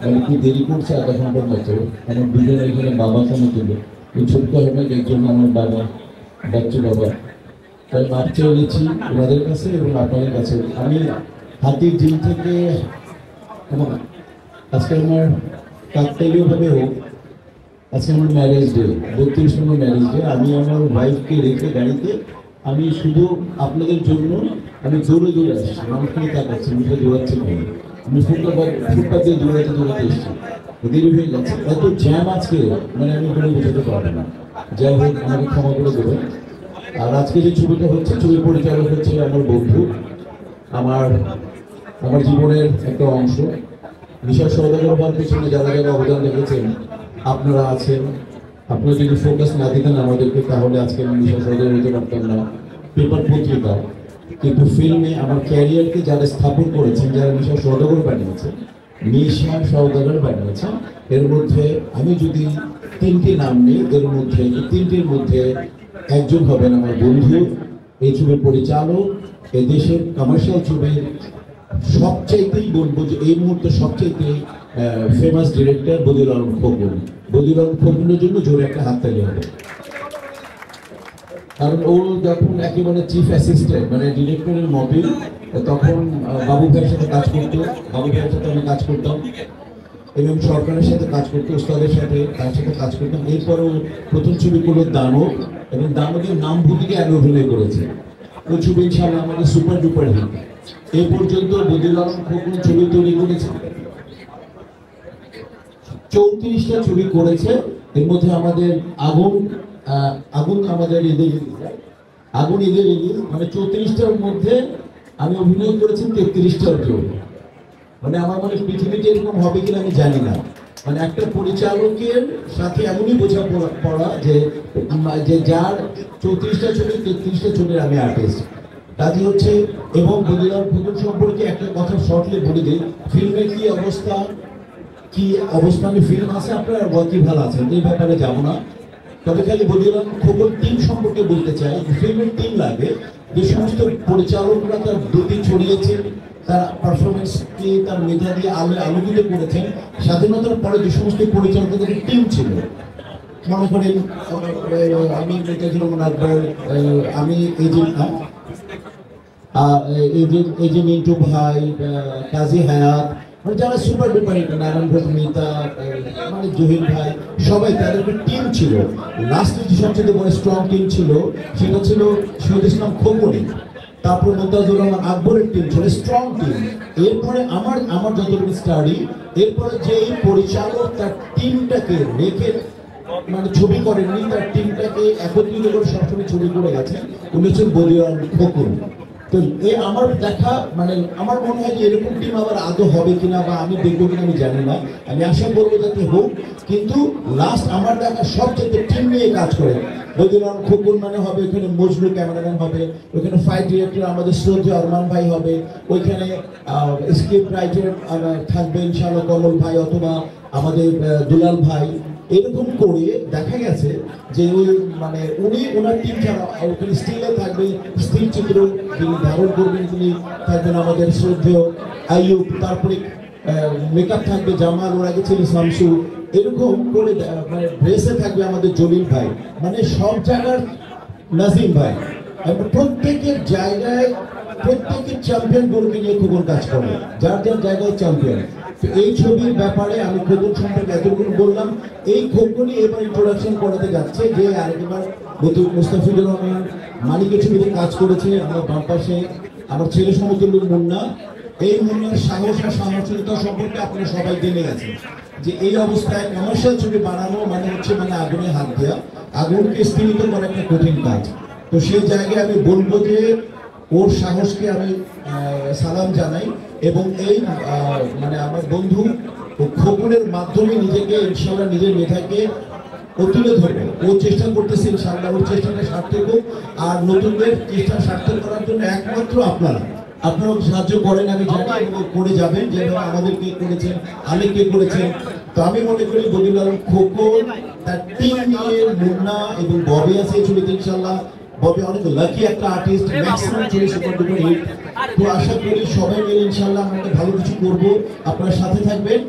একটু দেরি করছে আধা ঘন্টার মতো। আমার দুজনের এখানে বাবা কেন তুলো এই ছোট্ট হবে একজন আমার বাবা, বাচ্চা বাবা। তাই মাপ চেয়ে গেছি ওনাদের কাছে এবং আপনাদের কাছে। আমি হাতির ঝিল থেকে এবং আজকে আমার কাকতালীয় ভাবে হোক, আজকে আমার ম্যারেজ ডে, 32 নম্বর ম্যারেজ ডে। আমি আমার ওয়াইফকে রেখে গাড়িতে আমি শুধু আপনাদের জন্য আমি দৌড়ে দৌড়ে আসছি। মানুষকে তাকাচ্ছি, মুখে দৌড়াচ্ছি না, আমি ফুটপাথ দিয়ে দৌড়াতে দৌড়াতে এসেছি। দেরি হয়ে যাচ্ছে, এত জ্যাম আজকে মানে আমি বলে বোঝাতে পারবো না। যাই হোক, আমাকে ক্ষমা করে দেবেন। আর আজকে যে ছবিটা হচ্ছে, ছবির পরিচালক হচ্ছে আমার বন্ধু, আমার আমার জীবনের একটা অংশ। বিশাল সৌদাগর হওয়ার পিছনে যারা যারা অবদান রেখেছেন আপনারা আছেন। আপনারা যদি ফোকাস না দিতেন আমাদেরকে, তাহলে আজকে আমি বিশাল সৌদাগর হতে পারতাম না পেপার পত্রিকা। কিন্তু ফিল্মে আমার ক্যারিয়ারকে যারা স্থাপন করেছেন, যারা বিশাল সৌদাগর বানিয়েছেন, মিশা সৌদাগর বানিয়েছেন, এর মধ্যে আমি যদি 3টি নাম নিই, এর মধ্যে এই 3টির মধ্যে একজন হবেন আমার বন্ধু, এই ছবির পরিচালক, এই দেশের কমার্শিয়াল ছবির সবচাইতেই বলবো যে এই মুহূর্তে সবচাইতে ফেমাস ডিরেক্টর বদিউল আলম খোকন। বদিউল আলম খোকনের জন্য জোরে একটা হাততালি হবে, কারণ ও যখন একেবারে চিফ অ্যাসিস্ট্যান্ট মানে ডিরেক্টরের মতোই, তখন বাবু ভাইয়ের সাথে কাজ করতো, বাবু ভাইয়ের সাথে আমি কাজ করতাম এবং সরকারের সাথে কাজ করতো, উস্তাদের সাথে তার সাথে কাজ করতাম। এরপরেও প্রথম ছবি করলো দানব, এবং দানবের নাম ভুলিকে আমি অভিনয় করেছি। ওই ছবি ইনশাআল্লাহ আমাদের সুপার ডুপার হিট। এই পর্যন্ত বদিউল আলম খোকন ছবি তৈরি করেছে 34টা ছবি করেছে। এর মধ্যে আমাদের আগুন আমাদের ঈদের রিলিজ মানে 34টার মধ্যে আমি অভিনয় করেছি 33টার জন্য। মানে আমার মনে পৃথিবীতে এরকম হবে কিনা আমি জানি না। মানে একটা পরিচালকের সাথে এমনই বোঝা পড়া যে যার 34টা ছবি 33টা ছবির আমি আর্টিস্ট। কাজী হচ্ছে এবং বদিউল আলম খোকন সম্পর্কে একটা কথা শর্টলি বলে দিই, ফিল্মের কি অবস্থানে ফিল্ম আছে, আপনারা কি ভালো আছেন এই ব্যাপারে যাব না। তবে খালি বদিউল আলম খোকন টিম সম্পর্কে বলতে চাই, ফিল্মের টিম লাগে যে সমস্ত পরিচালকরা তার গতি ছড়িয়েছেন, তার পারফরমেন্সকে তার মেধা দিয়ে আলোকিত করেছেন। স্বাধীনতার পরে যে সমস্ত পরিচালকদের টিম ছিল, মনে করেন আমি আমি এই যে মিন্টু ভাই, কাজী হায়াত, মানে যারা super duper hit, Narayan Ghosh, Mita, মানে জহির ভাই, সবাই তাদের একটা টিম ছিল। লাস্টে যে সবচেয়ে বড় স্ট্রং টিম ছিল সেটা ছিল শহীদ ইসলাম খোকনের, তারপর মুমতাজুর রহমান আকবরের টিম ছিল স্ট্রং টিম। এরপরে আমার যতটুকু স্টাডি, এরপরে যে পরিচালক তার টিমটাকে রেখে মানে ছবি করেননি, তার টিমটাকে একত্রিত করে সবসময় ছবি করে গেছেন, উনি হচ্ছেন বদিউল আলম খোকন। তো আমার দেখা মানে আমার মনে হয় যে এরকম টিম আবার আদৌ হবে কিনা বা আমি দেখবো কিনা আমি জানি না। আমি আশা করবো যাতে হোক, কিন্তু লাস্ট আমার দেখা সবচেয়ে টিম নিয়ে কাজ করে বদিউল আলম খোকন মানে হবে, ওইখানে মজনু ক্যামেরাম্যান হবে, ওইখানে ফাইট ডিরেক্টর আমাদের শ্রদ্ধেয় আরমান ভাই হবে, ওইখানে স্ক্রিপ্ট রাইটার থাকবে ইনশাআল্লাহ কমল ভাই অথবা আমাদের দুলাল ভাই। এরকম করে দেখা গেছে যে ওই মানে উনি ওনার টিম ছাড়া ওখানে স্টিলে থাকবে, স্থির চিত্র যিনি ধারণ করবেন তিনি থাকবেন আমাদের শ্রদ্ধেয় আইয়ুব, তারপরে মেকআপ থাকবে জামাল, ওর আগে ছিল শামসু, এরকম করে মানে ড্রেসে থাকবে আমাদের জলিল ভাই, মানে সব জায়গার নাজিম ভাই, প্রত্যেকের জায়গায় প্রত্যেকের চ্যাম্পিয়ন গুলোকে নিয়ে খোকন কাজ করে, যার যার জায়গায় চ্যাম্পিয়ন। এই ছবির ব্যাপারে আমি খোকন সম্পর্কে এতটুকু বললাম। এই খোকনই এবার ইন্ট্রোডাকশন করাতে যাচ্ছে যে আরেকবার মুস্তাফিজুর রহমান মালিকের ছবিতে কাজ করেছে আমার বাম পাশে, আমার ছেলে সমতুল্য মুন্না। এই মুন্নার সাহস আর সাহসিকতা সম্পর্কে আপনারা সবাই জেনে গেছেন যে এই অবস্থায় কমার্শিয়াল ছবি বানানো মানে হচ্ছে মানে আগুনে হাত দেওয়া, আগুনকে স্থিরিত করা একটা কঠিন কাজ। তো সেই জায়গায় আমি বলবো যে ওর সাহসকে আমি সালাম জানাই, এবং এই মানে আমার বন্ধু খোকনের মাধ্যমে নিজেকে ইনশাআল্লাহ নিজের মেধাকে তুলে ধরবে। ও চেষ্টা করতেছে ইনশাআল্লাহ, ওর চেষ্টাটা সার্থক হোক। আর নতুনদের চেষ্টা সার্থক করার জন্য একমাত্র আপনারা সাহায্য করেন আমি জানি, এবং করে যাবেন যেভাবে আমাদেরকে করেছেন, আলেককে করেছেন। তো আমি মনে করি বদিউল আলম খোকন তার টিম নিয়ে মুন্না এবং ববি আছে এই ছবিতে ইনশাআল্লাহ। ববি অনেক লাকি একটা আর্টিস্ট, ম্যাক্সিমাম ছবি সুপার ডুপার হিট। তো আশা করি সবাই মিলে ইনশাআল্লাহ আমরা ভালো কিছু করবো, আপনারা সাথে থাকবেন।